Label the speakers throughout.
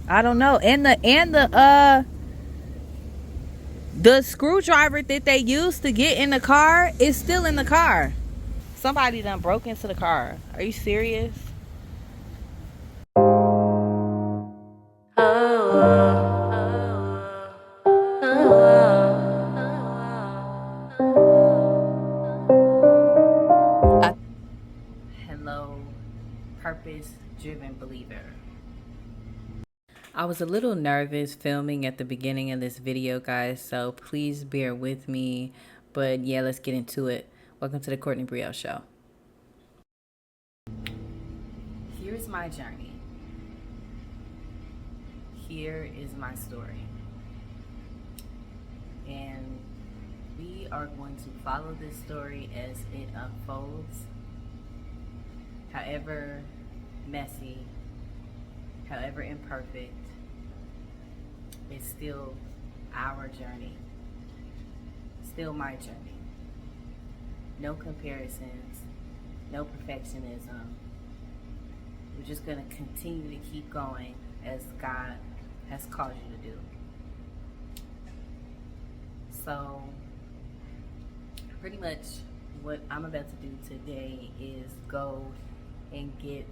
Speaker 1: I don't know. And the screwdriver that they used to get in the car is still in the car. Somebody done broke into the car. Are you serious? Hello, purpose-driven believer. I was a little nervous filming at the beginning of this video, guys, so please bear with me. But yeah, let's get into it. Welcome to the Kortnee Brielle Show. Here's my journey. Here is my story. And we are going to follow this story as it unfolds. However messy, however imperfect, it's still our journey. Still my journey. No comparisons, no perfectionism. We're just going to continue to keep going as God has called you to do. So, pretty much what I'm about to do today is go and get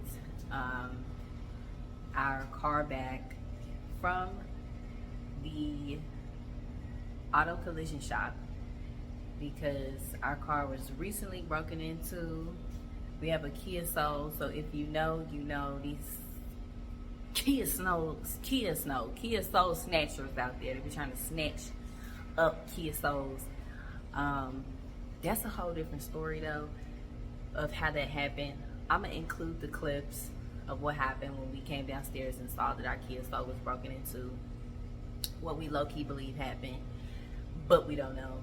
Speaker 1: our car back from the auto collision shop because our car was recently broken into. We have a Kia Soul, so if you know, you know these Kia Soul snatchers out there. They be trying to snatch up Kia Souls. That's a whole different story though of how that happened. I'm gonna include the clips of what happened when we came downstairs and saw that our Kia Soul was broken into. What we low-key believe happened, but we don't know.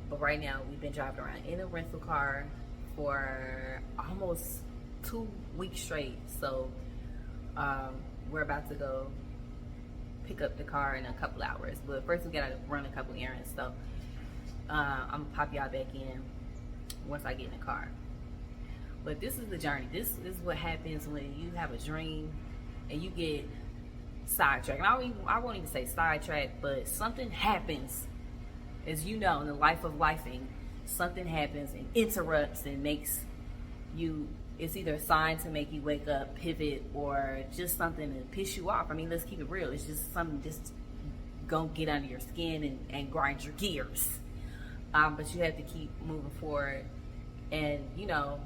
Speaker 1: But right now we've been driving around in a rental car for almost 2 weeks straight. So we're about to go pick up the car in a couple hours. But first we gotta run a couple errands. So I'm gonna pop y'all back in once I get in the car. But this is the journey. This is what happens when you have a dream and you get sidetracked. And I won't even say sidetracked, but something happens. As you know, in the life of lifing, something happens and interrupts and makes you, it's either a sign to make you wake up, pivot, or just something to piss you off. I mean, let's keep it real. It's just something just gonna get under your skin and grind your gears. But you have to keep moving forward. And, you know,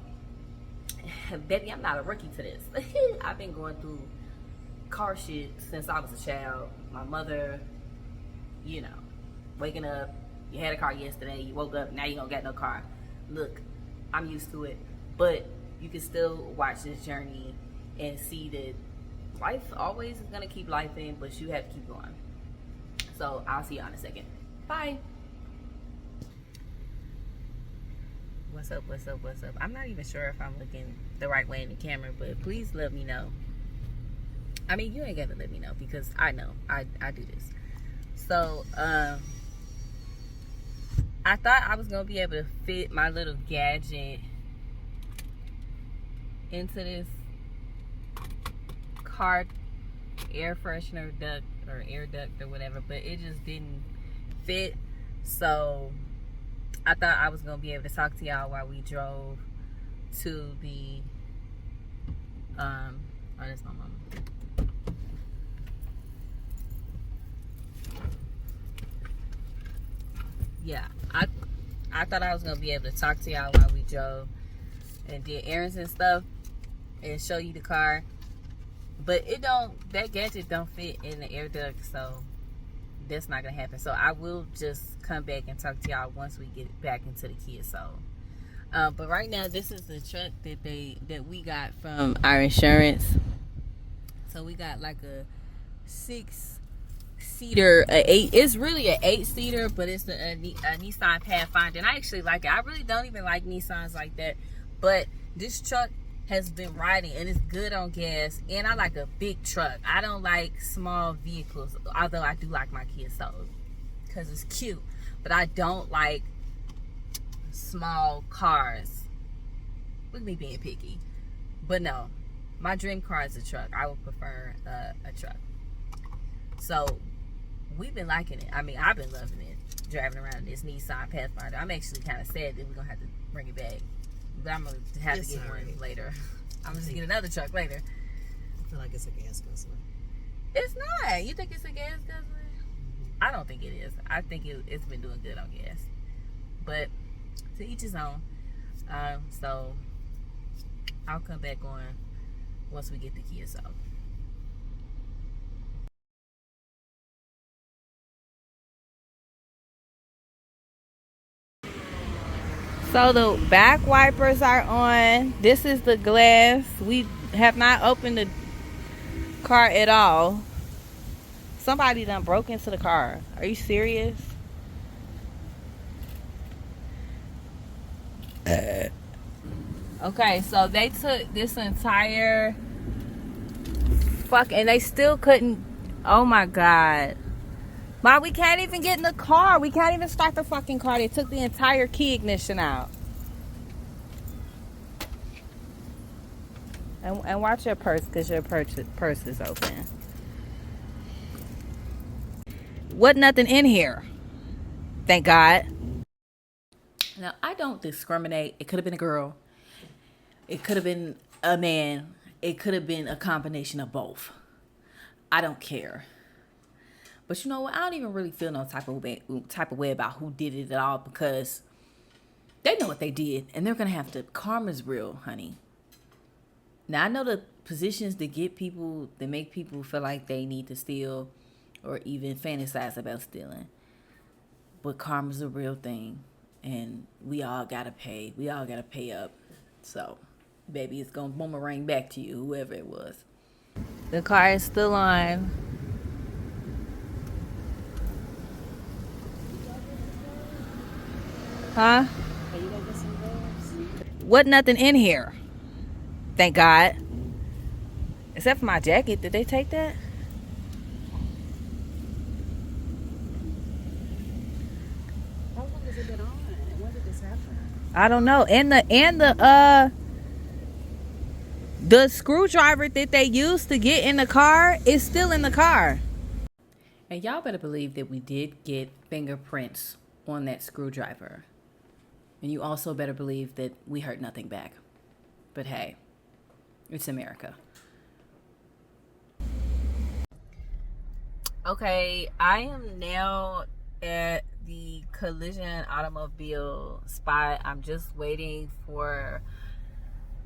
Speaker 1: baby, I'm not a rookie to this. I've been going through car shit since I was a child. My mother, you know, waking up, you had a car yesterday, you woke up, now you don't got no car. Look, I'm used to it, but you can still watch this journey and see that life always is gonna keep life in, but you have to keep going. So I'll see y'all in a second. Bye. What's up, what's up, what's up? I'm not even sure if I'm looking the right way in the camera, but please let me know. I mean, you ain't gotta let me know because I know I do this. So I thought I was gonna be able to fit my little gadget into this car air freshener duct or air duct or whatever, but it just didn't fit. So I thought I was gonna be able to talk to y'all while we drove to the oh, that's my mama. Yeah, I thought I was gonna be able to talk to y'all while we drove and did errands and stuff and show you the car, but that gadget don't fit in the air duct, so that's not gonna happen. So I will just come back and talk to y'all once we get back into the Kia Soul. But right now, this is the truck that we got from our insurance. So we got like a 6-seater, it's really an 8-seater, but it's a Nissan Pathfinder, and I actually like it. I really don't even like Nissans like that, but this truck has been riding and it's good on gas, and I like a big truck. I don't like small vehicles, although I do like my Kia Soul because it's cute, but I don't like small cars. Look at me being picky. But no, My dream car is a truck. I would prefer a truck. So we've been liking it. I mean, I've been loving it, driving around this Nissan Pathfinder. I'm actually kind of sad that we're gonna have to bring it back, but I'm gonna have to get one later. I'm just gonna get another truck later.
Speaker 2: I feel like it's a gas guzzler.
Speaker 1: It's not. You think it's a gas guzzler? I don't think it is. I think it's been doing good on gas, but to each his own. So I'll come back on once we get the Kia Soul. So the back wipers are on. This is the glass. We have not opened the car at all. Somebody done broke into the car. Are you serious? Okay, so they took this entire and they still couldn't. Oh my God. Mom, we can't even get in the car. We can't even start the fucking car. They took the entire key ignition out. And watch your purse, because your purse is open. Wasn't nothing in here. Thank God. Now, I don't discriminate. It could have been a girl. It could have been a man. It could have been a combination of both. I don't care. But you know what? I don't even really feel no type of way about who did it at all, because they know what they did, and they're gonna have to. Karma's real, honey. Now I know the positions that get people, that make people feel like they need to steal, or even fantasize about stealing. But karma's a real thing, and we all gotta pay. We all gotta pay up. So, baby, it's gonna boomerang back to you, whoever it was. The car is still on. Huh?
Speaker 2: Can you go get some gas?
Speaker 1: Wasn't nothing in here. Thank God. Except for my jacket. Did they take that?
Speaker 2: How long has it been on? When did this happen?
Speaker 1: I don't know. And the screwdriver that they used to get in the car is still in the car. And y'all better believe that we did get fingerprints on that screwdriver. And you also better believe that we heard nothing back. But hey, it's America. Okay, I am now at the collision automobile spot. I'm just waiting for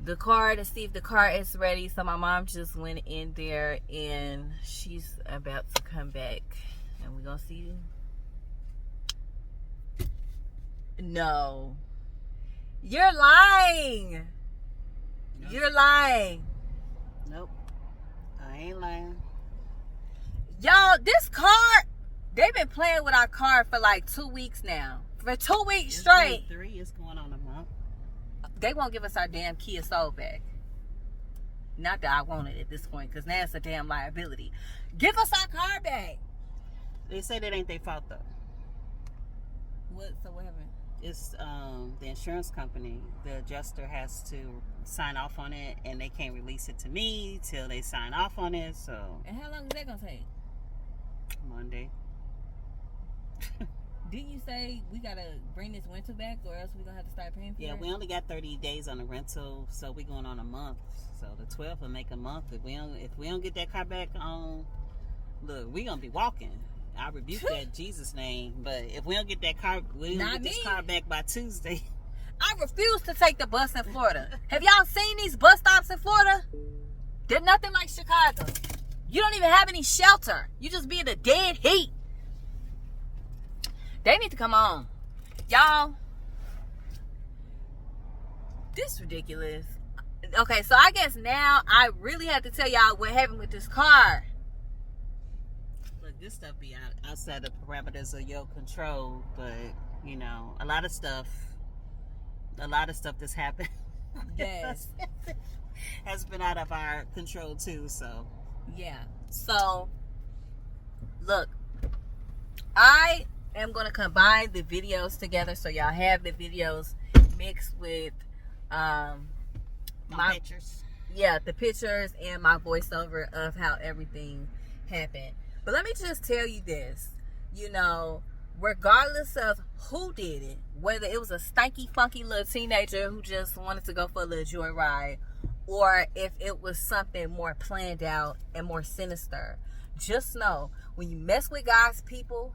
Speaker 1: the car to see if the car is ready. So my mom just went in there and she's about to come back. And we're gonna see. No. You're lying. Nope. You're lying.
Speaker 2: Nope. I ain't lying.
Speaker 1: Y'all, this car, they've been playing with our car for like 2 weeks now. For 2 weeks straight.
Speaker 2: 3 is going on a month.
Speaker 1: They won't give us our damn Kia Soul back. Not that I want it at this point, because now it's a damn liability. Give us our car back.
Speaker 2: They say that ain't their fault though.
Speaker 1: What? So what happened?
Speaker 2: It's the insurance company. The adjuster has to sign off on it, and they can't release it to me till they sign off on it. So.
Speaker 1: And how long is that gonna take?
Speaker 2: Monday.
Speaker 1: Didn't you say we gotta bring this rental back, or else we gonna have to start paying for it?
Speaker 2: Yeah, we only got 30 days on the rental, so we going on a month. So the 12th will make a month. If we don't get that car back on, look, we gonna be walking. I rebuke that in Jesus' name. But if we don't get that car, we don't get this car back by Tuesday.
Speaker 1: I refuse to take the bus in Florida. Have y'all seen these bus stops in Florida? They're nothing like Chicago. You don't even have any shelter. You just be in the dead heat. They need to come on. Y'all, this is ridiculous. Okay, so I guess now I really have to tell y'all what happened with this car.
Speaker 2: Look, this stuff be outside the parameters of your control, but you know, a lot of stuff that's happened
Speaker 1: Yes.
Speaker 2: has been out of our control too. So
Speaker 1: yeah. So look, I am gonna combine the videos together, so y'all have the videos mixed with
Speaker 2: my pictures.
Speaker 1: yeah, the pictures and my voiceover of how everything happened. But let me just tell you this, you know, regardless of who did it, whether it was a stanky, funky little teenager who just wanted to go for a little joyride, or if it was something more planned out and more sinister, just know when you mess with God's people,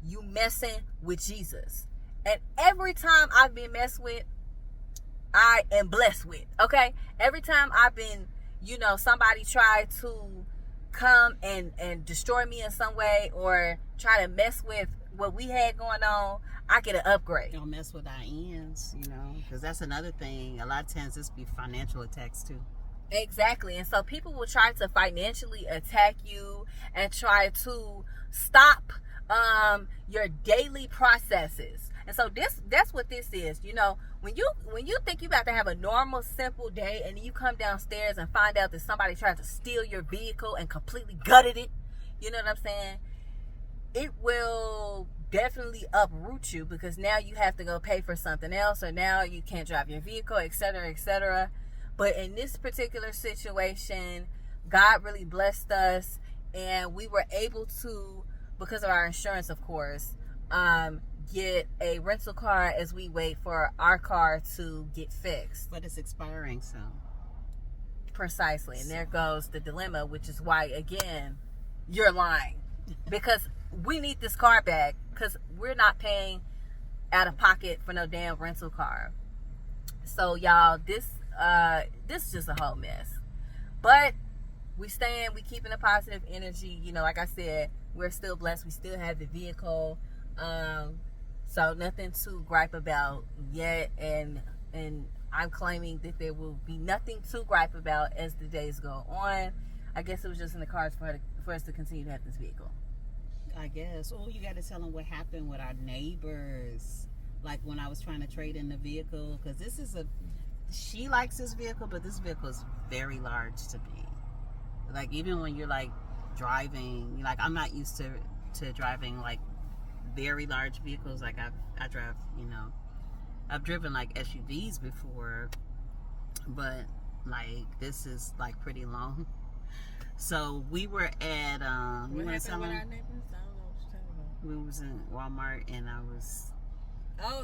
Speaker 1: you messing with Jesus. And every time I've been messed with, I am blessed with. Okay? Every time I've been, you know, somebody tried to come and destroy me in some way or try to mess with what we had going on, I get an upgrade.
Speaker 2: Don't mess with our ends, you know, because that's another thing. A lot of times this be financial attacks too.
Speaker 1: Exactly. And so people will try to financially attack you and try to stop your daily processes. And so that's what this is. You know, when you think you about to have a normal, simple day and you come downstairs and find out that somebody tried to steal your vehicle and completely gutted it, you know what I'm saying? It will definitely uproot you, because now you have to go pay for something else, or now you can't drive your vehicle, etc., etc. But in this particular situation, God really blessed us, and we were able to, because of our insurance, of course, get a rental car as we wait for our car to get fixed.
Speaker 2: But it's expiring soon.
Speaker 1: Precisely. And there goes the dilemma, which is why, again, you're lying. Because we need this car back, because we're not paying out of pocket for no damn rental car. So, y'all, this is just a whole mess. But we keeping a positive energy. You know, like I said, we're still blessed. We still have the vehicle. So nothing to gripe about yet. And I'm claiming that there will be nothing to gripe about as the days go on. I guess it was just in the cards for us to continue to have this vehicle.
Speaker 2: I guess. Oh, you got to tell them what happened with our neighbors. Like when I was trying to trade in the vehicle, because she likes this vehicle, but this vehicle is very large to me. Like even when you're like driving, like I'm not used to driving like very large vehicles. Like I drive, you know, I've driven like SUVs before, but like this is like pretty long. So we were at
Speaker 1: What happened with our neighbors? I don't know what you're talking about.
Speaker 2: we was in Walmart and I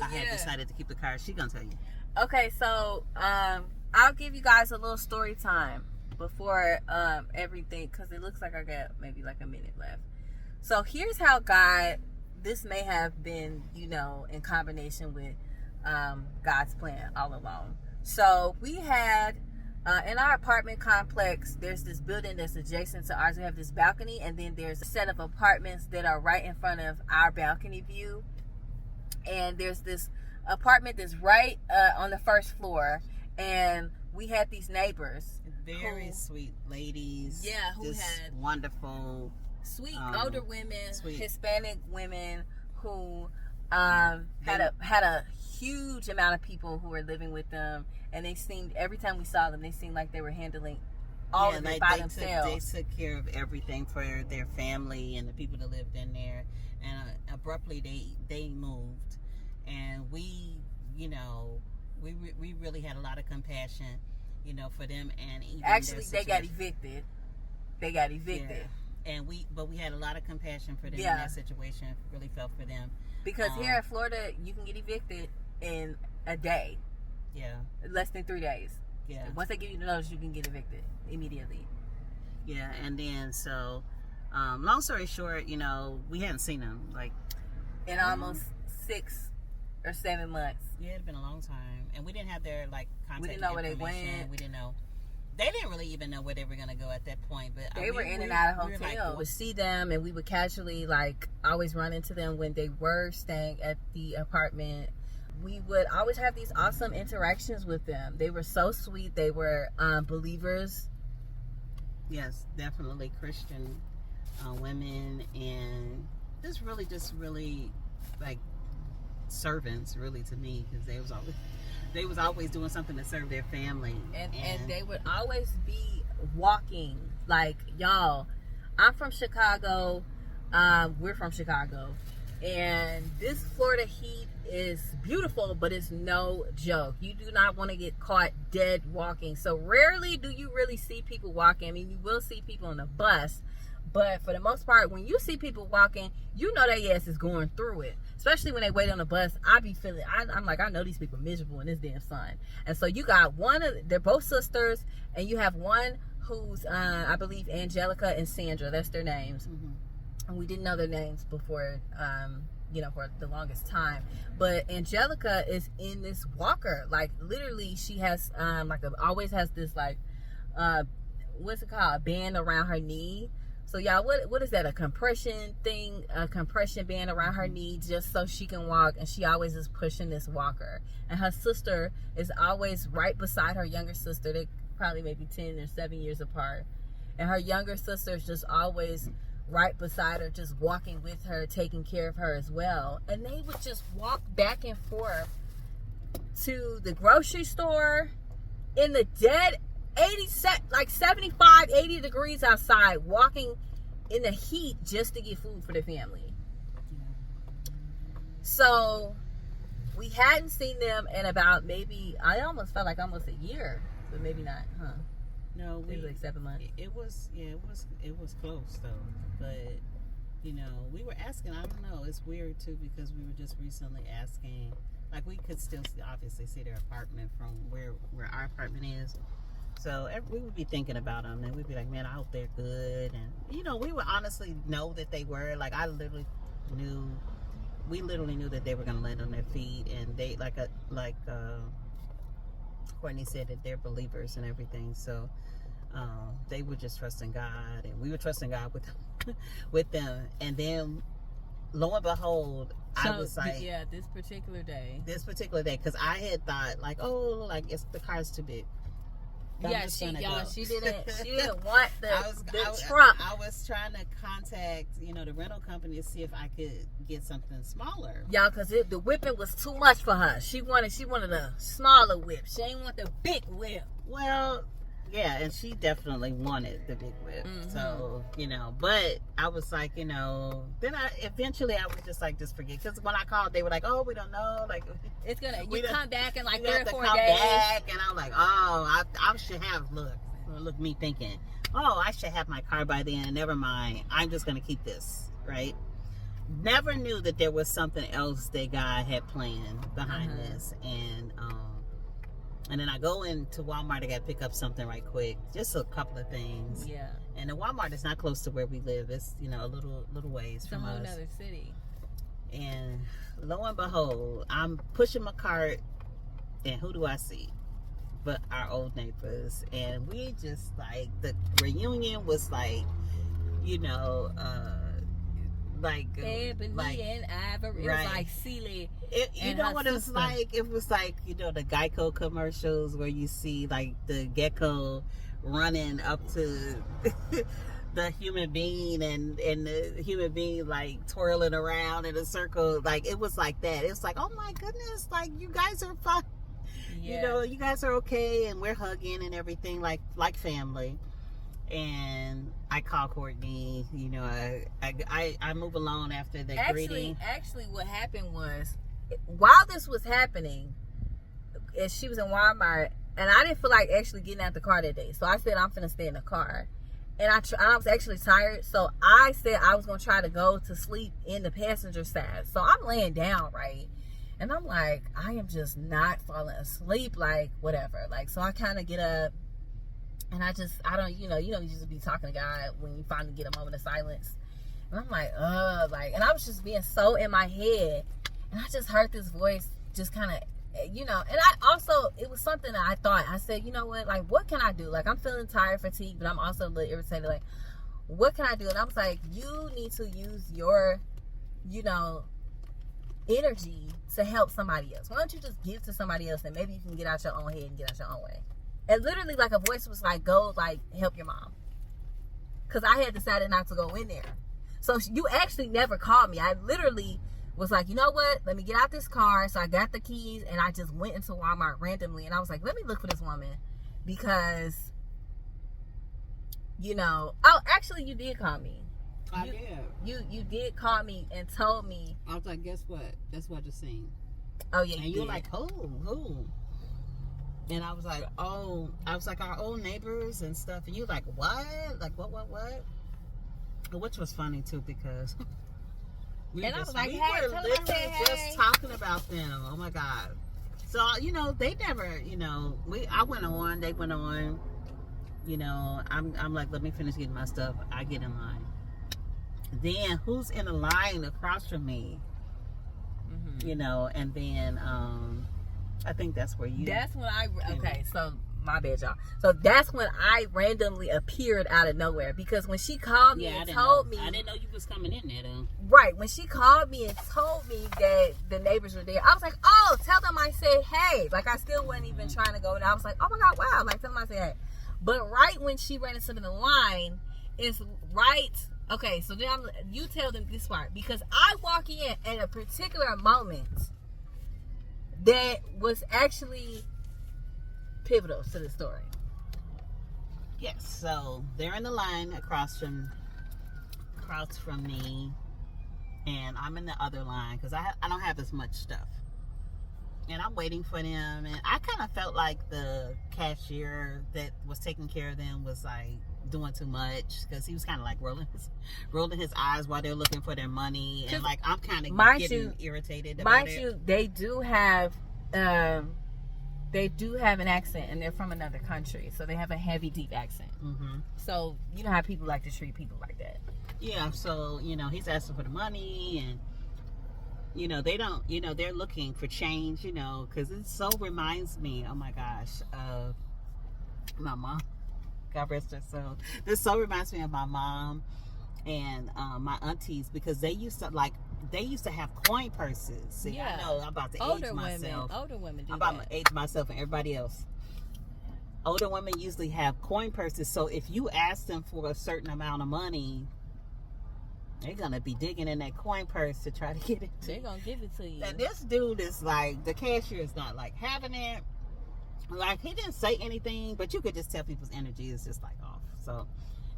Speaker 2: had decided to keep the car. She gonna tell you.
Speaker 1: Okay, so I'll give you guys a little story time before everything, because it looks like I got maybe like a minute left. So here's how this may have been, you know, in combination with God's plan all along. So we had in our apartment complex, there's this building that's adjacent to ours. We have this balcony, and then there's a set of apartments that are right in front of our balcony view. And there's this apartment that's right on the first floor, and we had these neighbors,
Speaker 2: Very sweet ladies.
Speaker 1: Yeah, who
Speaker 2: just
Speaker 1: had
Speaker 2: wonderful,
Speaker 1: sweet older women,
Speaker 2: sweet
Speaker 1: Hispanic women who had a huge amount of people who were living with them, and they seemed, every time we saw them, they seemed like they were handling all of it by themselves.
Speaker 2: They took care of everything for their family and the people that lived in there, and abruptly they moved, and we, you know, we really had a lot of compassion, you know, for them. And even
Speaker 1: actually they got evicted.
Speaker 2: Yeah. And we had a lot of compassion for them in that situation. Really felt for them,
Speaker 1: because here in Florida you can get evicted in a day.
Speaker 2: Yeah,
Speaker 1: less than 3 days.
Speaker 2: Yeah,
Speaker 1: once they give you the notice, you can get evicted immediately.
Speaker 2: Yeah. And then so long story short, you know, we hadn't seen them like
Speaker 1: in almost 6 or 7 months.
Speaker 2: Yeah, it had been a long time, and we didn't have their like contact.
Speaker 1: We didn't know where they went.
Speaker 2: We didn't know. They didn't really even know where they were gonna go at that point. But
Speaker 1: they were in and out of hotels. We would see them, and we would casually like always run into them when they were staying at the apartment. We would always have these awesome interactions with them. They were so sweet. They were believers.
Speaker 2: Yes, definitely Christian women, and just really like servants, really, to me, because they was always doing something to serve their family,
Speaker 1: and they would always be walking. Like, y'all, I'm from Chicago. We're from Chicago, And this Florida heat is beautiful, but it's no joke. You do not want to get caught dead walking. So rarely do you really see people walking. I mean, you will see people on the bus, but for the most part, when you see people walking, you know their ass is going through it. Especially when they wait on the bus, I be feeling, I'm like, I know these people miserable in this damn sun. And so you got they're both sisters, and you have one who's, I believe, Angelica and Sandra. That's their names. Mm-hmm. And we didn't know their names before, for the longest time. But Angelica is in this walker. Like, literally, she has, always has this, like, what's it called? A band around her knee. So, y'all, what is that? A compression thing? A compression band around her knee just so she can walk. And she always is pushing this walker. And her sister is always right beside her younger sister. They probably maybe 10 or 7 years apart. And her younger sister is just always right beside her, just walking with her, taking care of her as well. And they would just walk back and forth to the grocery store in the dead 75, 80 degrees outside, walking in the heat just to get food for the family. So we hadn't seen them in about maybe, I almost felt like almost a year, but maybe not, huh?
Speaker 2: No,
Speaker 1: maybe like 7 months.
Speaker 2: It was close though. But we were asking. I don't know. It's weird too because we were just recently asking. Like, we could still obviously see their apartment from where our apartment is. So we would be thinking about them, and we'd be like, "Man, I hope they're good." And we would honestly know that they were. Like, we literally knew that they were going to land on their feet, and they like Kortnee said that they're believers and everything. So they were just trusting God, and we were trusting God with them. And then, lo and behold, I was like,
Speaker 1: this particular day,
Speaker 2: because I had thought like, it's the car's too big.
Speaker 1: She didn't want the truck.
Speaker 2: I was trying to contact, the rental company to see if I could get something smaller.
Speaker 1: Y'all, because the whipping was too much for her. She wanted a smaller whip. She ain't want the big whip.
Speaker 2: Well, yeah, and she definitely wanted the big whip. Mm-hmm. So, but I was like, then eventually I was just like, just forget. Because when I called, they were like, oh, we don't know. Like,
Speaker 1: it's going to, come back in like 3 or 4 days.
Speaker 2: Back. And I'm like, I should have, look, me thinking, I should have my car by then. Never mind. I'm just going to keep this, right? Never knew that there was something else that God had planned behind this. And then I go into Walmart. I got to pick up something right quick. Just a couple of things.
Speaker 1: Yeah.
Speaker 2: And the Walmart is not close to where we live. It's, a little ways from us.
Speaker 1: It's a whole other city.
Speaker 2: And lo and behold, I'm pushing my cart. And who do I see? But our old neighbors. And we just, like, the reunion was like,
Speaker 1: Ebony and Ivory. It was like Celie.
Speaker 2: You know what it was like? It was like, the Geico commercials where you see like the gecko running up to the human being and the human being like twirling around in a circle. Like, it was like that. It was like, oh my goodness, like, you guys are fine. Yeah. You guys are okay, and we're hugging and everything like family. And I call Kortnee, I move along after the greeting.
Speaker 1: Actually, what happened was, while this was happening, and she was in Walmart, and I didn't feel like actually getting out the car that day. So I said, I'm finna stay in the car. And I was actually tired. So I said I was going to try to go to sleep in the passenger side. So I'm laying down, right? And I'm like, I am just not falling asleep, like, whatever. Like, so I kind of get up. And I don't, you just be talking to God when you finally get a moment of silence. And I'm like, and I was just being so in my head. And I just heard this voice just kind of, and I also, it was something that I thought, I said, you know what, like, what can I do? Like, I'm feeling tired, fatigued, but I'm also a little irritated. Like, what can I do? And I was like, you need to use your, energy to help somebody else. Why don't you just give to somebody else and maybe you can get out your own head and get out your own way? And literally, like, a voice was like, go, like, help your mom. Because I had decided not to go in there. So you actually never called me. I literally was like, you know what? Let me get out this car. So I got the keys, and I just went into Walmart randomly. And I was like, let me look for this woman. Because, oh, actually, you did call me.
Speaker 2: I did.
Speaker 1: You did call me and told me.
Speaker 2: I was like, guess what? That's what I just seen.
Speaker 1: Oh yeah,
Speaker 2: and you were like, who? And I was like, oh, our old neighbors and stuff. And you like, what? Like, what? Which was funny too, because we
Speaker 1: and
Speaker 2: were
Speaker 1: I was like,
Speaker 2: we
Speaker 1: hey,
Speaker 2: were
Speaker 1: tell
Speaker 2: literally
Speaker 1: them I said, hey.
Speaker 2: just talking about them. Oh my God. So, they never, I went on, they went on, I'm like, let me finish getting my stuff. I get in line. Then who's in the line across from me? And then I think that's where you.
Speaker 1: That's when so my bad, y'all. So that's when I randomly appeared out of nowhere, because when she called me and told me,
Speaker 2: I didn't know you was coming in there though.
Speaker 1: Right, when she called me and told me that the neighbors were there, I was like, oh, tell them I said hey. Like, I still wasn't even trying to go, and I was like, oh my God, wow, like, tell them I said hey. But right when she ran into the line, it's right. Okay, so then you tell them this part, because I walk in at a particular moment that was actually pivotal to the story.
Speaker 2: Yes, so they're in the line across from me, and I'm in the other line because I don't have as much stuff, and I'm waiting for them. And I kind of felt like the cashier that was taking care of them was like doing too much, because he was kind of like rolling his eyes while they're looking for their money, and like I'm kind of getting irritated about it. Mind you,
Speaker 1: they do have an accent, and they're from another country, so they have a heavy, deep accent. So you know how people like to treat people like that.
Speaker 2: Yeah, so he's asking for the money, and they don't, they're looking for change, because it so reminds me, oh my gosh, of my mom. God rest her soul. This so reminds me of my mom and my aunties, because they used to have coin purses. See, yeah. I know I'm about to age myself.
Speaker 1: Older women do
Speaker 2: I'm about to age myself and everybody else. Older women usually have coin purses, so if you ask them for a certain amount of money, they're gonna be digging in that coin purse to try to get it.
Speaker 1: They're gonna give it to you.
Speaker 2: And this dude is like, the cashier is not like having it. Like, he didn't say anything, but you could just tell people's energy is just like off. So,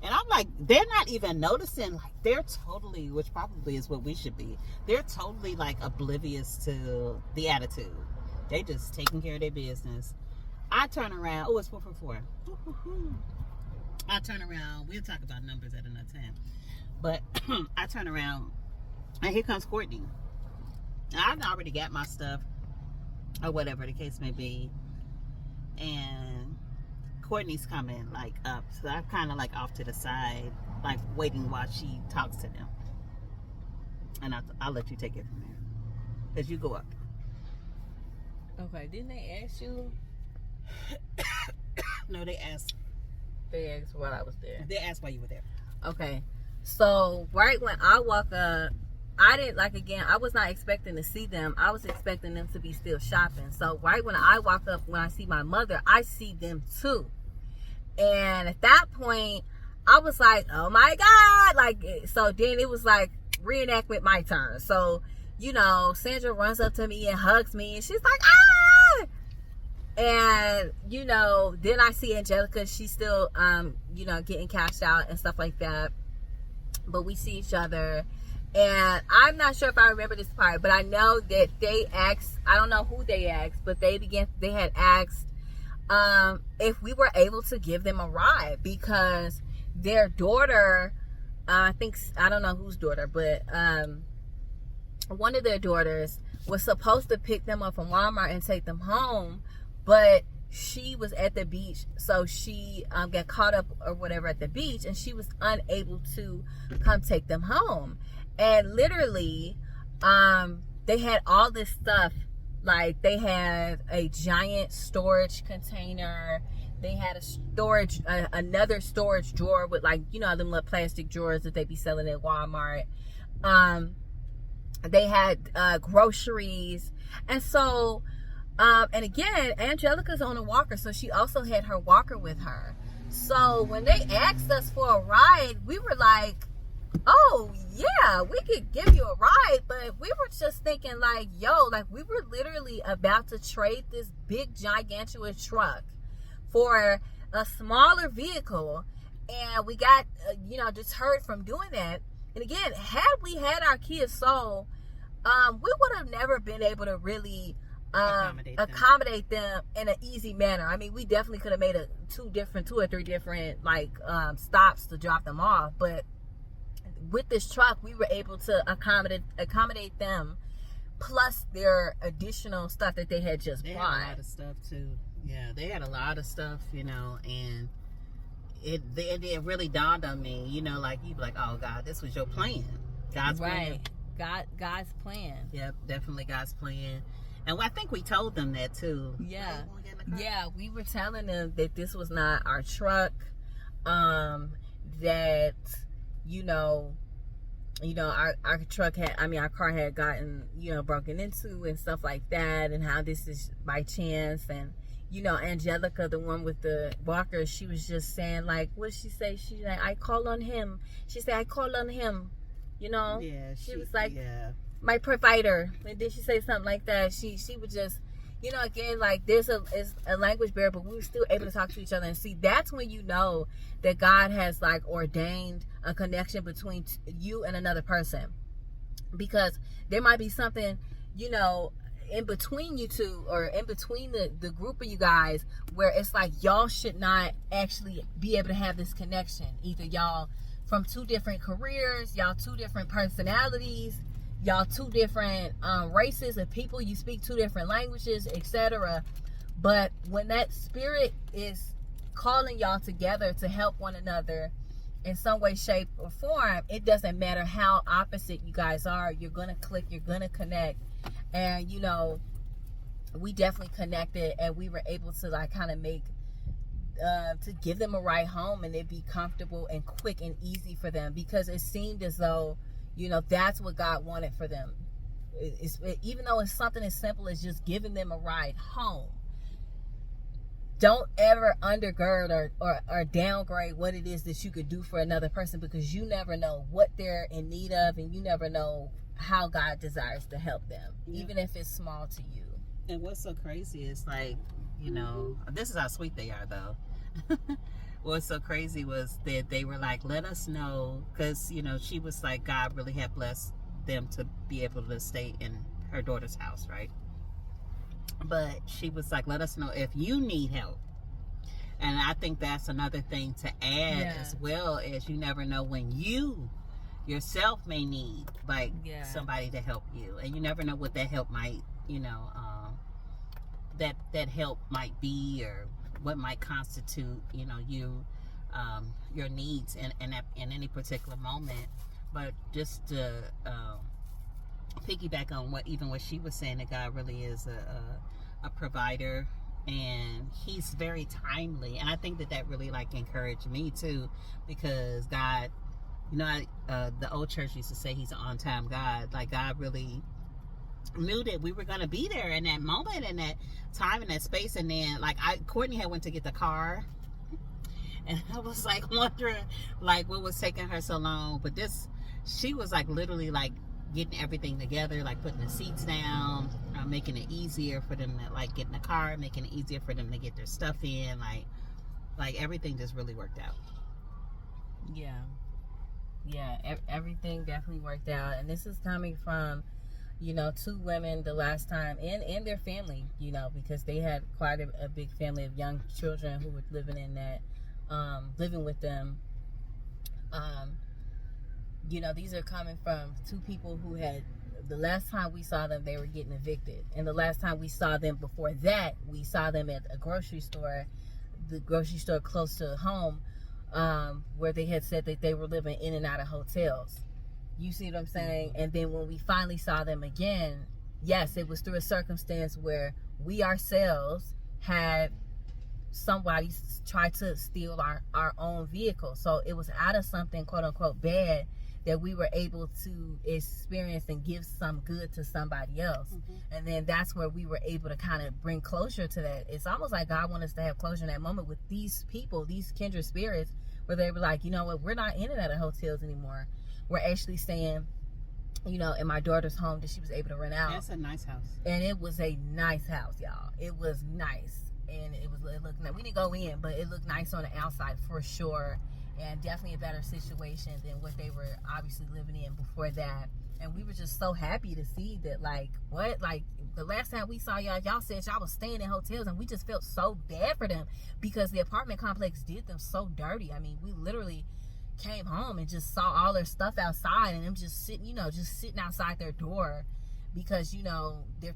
Speaker 2: and I'm like, they're not even noticing. Like, they're totally, which probably is what we should be, they're totally like oblivious to the attitude. They just taking care of their business. I turn around. Oh, it's 444. I turn around. We'll talk about numbers at another time. But I turn around, and here comes Kortnee. I've already got my stuff, or whatever the case may be. And Kortnee's coming like up, so I'm kind of like off to the side, like waiting while she talks to them. And I'll let you take it from there, because you go up.
Speaker 1: Okay, didn't they ask you?
Speaker 2: No, they asked
Speaker 1: while I was there.
Speaker 2: They asked why you were there.
Speaker 1: Okay, so right when I walk up, I didn't, like, again, I was not expecting to see them. I was expecting them to be still shopping. So right when I walk up, when I see my mother, I see them too. And at that point, I was like, oh my God. Like, so then it was like reenactment my turn. So, Sandra runs up to me and hugs me, and she's like, ah! And, then I see Angelica. She's still, getting cashed out and stuff like that. But we see each other. And I'm not sure if I remember this part, but I know that they asked, I don't know who they asked, but they had asked if we were able to give them a ride, because their daughter, I don't know whose daughter, but one of their daughters was supposed to pick them up from Walmart and take them home, but she was at the beach, so she got caught up or whatever at the beach, and she was unable to come take them home. And literally, they had all this stuff. Like, they had a giant storage container. They had another storage drawer with, like, them little plastic drawers that they be selling at Walmart. They had groceries. And so, and again, Angelica's on a walker, so she also had her walker with her. So when they asked us for a ride, we were like, oh yeah, we could give you a ride. But we were just thinking like, yo, like, we were literally about to trade this big gigantuous truck for a smaller vehicle, and we got deterred from doing that. And again, had we had our kids sold, we would have never been able to really accommodate them in an easy manner. I mean, we definitely could have made two or three different stops to drop them off, but with this truck, we were able to accommodate them, plus their additional stuff that they had just bought.
Speaker 2: They had a lot of stuff too. Yeah, they had a lot of stuff, and it really dawned on me, like you be like, oh God, this was your plan, God's plan.
Speaker 1: God's plan.
Speaker 2: Yep, definitely God's plan. And I think we told them that too.
Speaker 1: Yeah, we were telling them that this was not our truck, that our truck our car had gotten, broken into and stuff like that, and how this is by chance. And, Angelica, the one with the walker, she was just saying, like, what did she say? She's like, I call on him. She said, I call on him,
Speaker 2: Yeah.
Speaker 1: She was like,
Speaker 2: yeah,
Speaker 1: my provider. And then she say something like that. She would just, again, like, there's a language barrier, but we were still able to talk to each other. And see, that's when you know that God has, like, ordained a connection between you and another person. Because there might be something, in between you two, or in between the group of you guys, where it's like y'all should not actually be able to have this connection. Either y'all from two different careers, y'all two different personalities, y'all two different races of people, you speak two different languages, etc. But when that spirit is calling y'all together to help one another in some way, shape, or form, it doesn't matter how opposite you guys are, you're gonna click, you're gonna connect. And we definitely connected, and we were able to kind of make to give them a ride home, and it be comfortable and quick and easy for them, because it seemed as though that's what God wanted for them. Even though it's something as simple as just giving them a ride home, don't ever undergird or downgrade what it is that you could do for another person, because you never know what they're in need of, and you never know how God desires to help them, even if it's small to you.
Speaker 2: And what's so crazy is, like, this is how sweet they are, though. What's so crazy was that they were like, let us know, because she was like, God really had blessed them to be able to stay in her daughter's house, right? But she was like, let us know if you need help. And I think that's another thing to add, as well, as you never know when you yourself may need somebody to help you, and you never know what that help might that help might be, or what might constitute your needs in any particular moment. But just to piggyback on what she was saying, that God really is a provider, and he's very timely. And I think that really encouraged me too, because God, the old church used to say he's an on-time God. Like, God really knew that we were going to be there in that moment, in that time, in that space. And then Kortnee had went to get the car, and I was wondering what was taking her so long. But she was literally getting everything together, putting the seats down, making it easier for them to get in the car, making it easier for them to get their stuff in. Everything just really worked out.
Speaker 1: Everything definitely worked out. And this is coming from two women the last time, and their family, because they had quite a big family of young children who were living in that living with them. These are coming from two people who had, the last time we saw them, they were getting evicted. And the last time we saw them before that, we saw them at a grocery store, the grocery store close to home, where they had said that they were living in and out of hotels. You see what I'm saying? And then when we finally saw them again, yes, it was through a circumstance where we ourselves had somebody try to steal our own vehicle. So it was out of something, quote unquote, bad, that we were able to experience and give some good to somebody else. And then that's where we were able to kind of bring closure to that. It's almost like God wanted us to have closure in that moment with these people, these kindred spirits, where they were like, you know what, we're not in and out of hotels anymore. We're actually staying, in my daughter's home that she was able to rent out.
Speaker 2: That's a nice house.
Speaker 1: And it was a nice house, y'all. It was nice. And it looked nice. We didn't go in, but it looked nice on the outside for sure.
Speaker 3: and definitely a better situation than what they were obviously living in before that. And we were just so happy to see that, like, what, like, the last time we saw y'all said y'all was staying in hotels, and we just felt so bad for them because the apartment complex did them so dirty. I mean, we literally came home and just saw all their stuff outside, and them just sitting outside their door because, they're,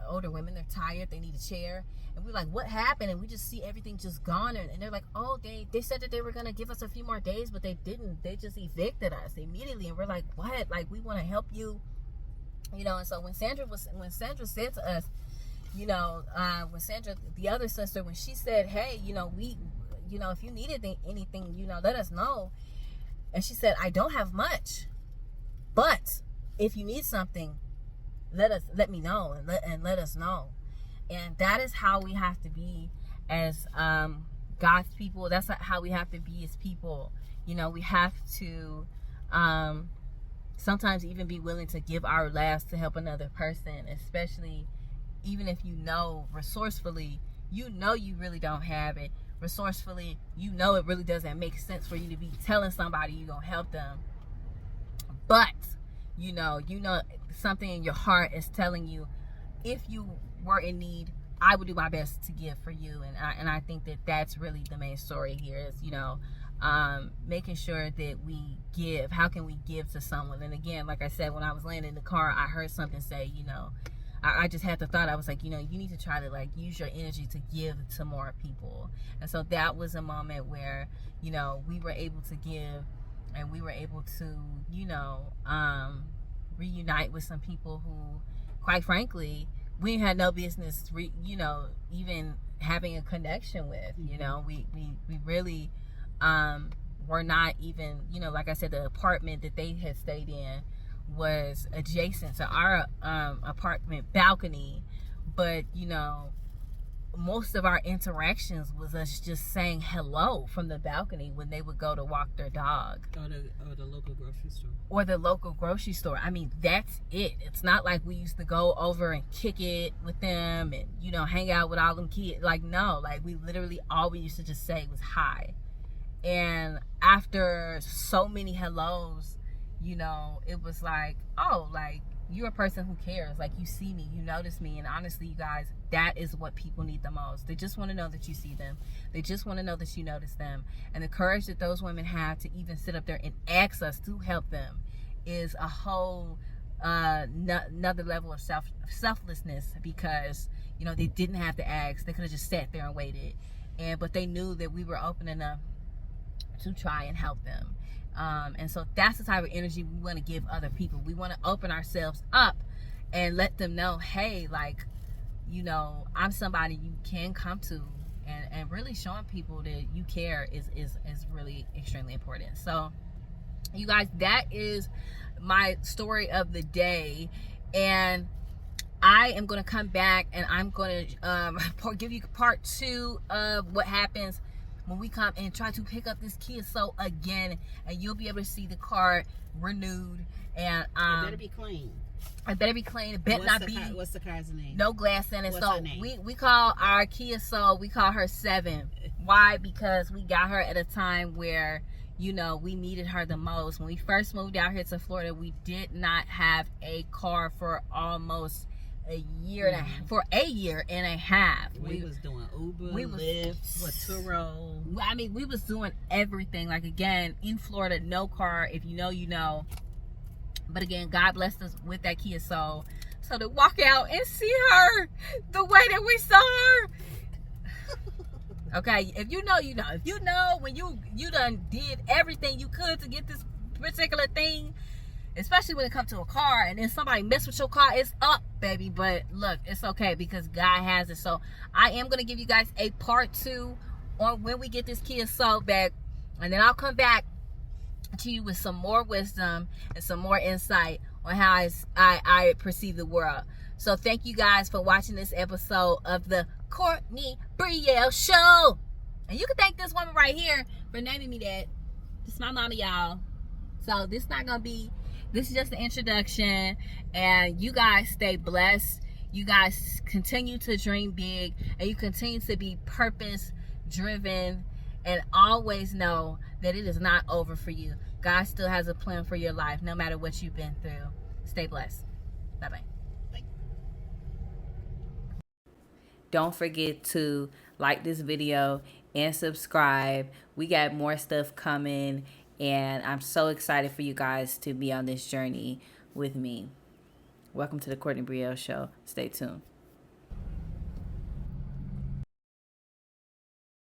Speaker 3: older women, they're tired, they need a chair. And we're like, what happened? And we just see everything just gone. And they're like, oh, they said that they were going to give us a few more days, but they didn't. They just evicted us immediately. And we're like, what? Like, we want to help you. And so when Sandra said to us, when Sandra, the other sister, when she said, hey, we, if you needed anything, let us know. And she said, I don't have much, but if you need something, let me know and let us know. And that is how we have to be as God's people. That's how we have to be as people. We have to sometimes even be willing to give our last to help another person, especially even if resourcefully, you really don't have it. Resourcefully, it really doesn't make sense for you to be telling somebody you're going to help them. But, something in your heart is telling you, if you were in need, I would do my best to give for you. And I think that that's really the main story here is, making sure that we give. How can we give to someone? And again, like I said, when I was laying in the car, I heard something say, I just had the thought, I was like, you need to try to like use your energy to give to more people. And so that was a moment where, we were able to give, and we were able to, reunite with some people who, quite frankly, we had no business, even having a connection with. We really were not even, like I said, the apartment that they had stayed in was adjacent to our apartment balcony, but most of our interactions was us just saying hello from the balcony when they would go to walk their dog,
Speaker 2: or the local grocery store.
Speaker 3: I mean, that's it. It's not like we used to go over and kick it with them and hang out with all them kids. Like, no, like we literally all we used to just say was hi. And after so many hellos, it was like, oh, like, you're a person who cares. Like, you see me, you notice me. And honestly, you guys, that is what people need the most. They just want to know that you see them. They just want to know that you notice them. And the courage that those women have to even sit up there and ask us to help them is a whole another level of selflessness, because they didn't have to ask. They could have just sat there and waited. But they knew that we were open enough to try and help them. And so that's the type of energy we want to give other people. We want to open ourselves up and let them know, hey, like, I'm somebody you can come to, and really showing people that you care is really extremely important. So you guys, that is my story of the day. And I am going to come back and I'm going to give you part 2 of what happens when we come and try to pick up this Kia Soul again, and you'll be able to see the car renewed. And
Speaker 2: it better be clean.
Speaker 3: It better be clean. It better not be.
Speaker 2: What's the car's name?
Speaker 3: No glass in it.
Speaker 2: What's
Speaker 3: so
Speaker 2: her name?
Speaker 3: we call our Kia Soul, we call her 7. Why? Because we got her at a time where we needed her the most. When we first moved out here to Florida, we did not have a car for almost a year and a half.
Speaker 2: We was doing Uber, Lyft, Turo.
Speaker 3: I mean, we was doing everything. Like, again, in Florida, no car. If you know, you know. But again, God blessed us with that Kia Soul. So to walk out and see her the way that we saw her. Okay, if you know, you know. If you know when you done did everything you could to get this particular thing, especially when it comes to a car, and then somebody mess with your car, it's up, baby. But look, it's okay because God has it. So I am going to give you guys a part 2 on when we get this Kia Soul back. And then I'll come back to you with some more wisdom and some more insight on how I perceive the world. So thank you guys for watching this episode of the Kortnee Brielle Show. And you can thank this woman right here for naming me that. This is my mama, y'all. So this is just the introduction, and you guys stay blessed. You guys continue to dream big, and you continue to be purpose driven, And always know that it is not over for you. God still has a plan for your life, no matter what you've been through. Stay blessed. Bye-bye.
Speaker 1: Don't forget to like this video and subscribe. We got more stuff coming, and I'm so excited for you guys to be on this journey with me. Welcome to the Kortnee Brielle Show. Stay tuned.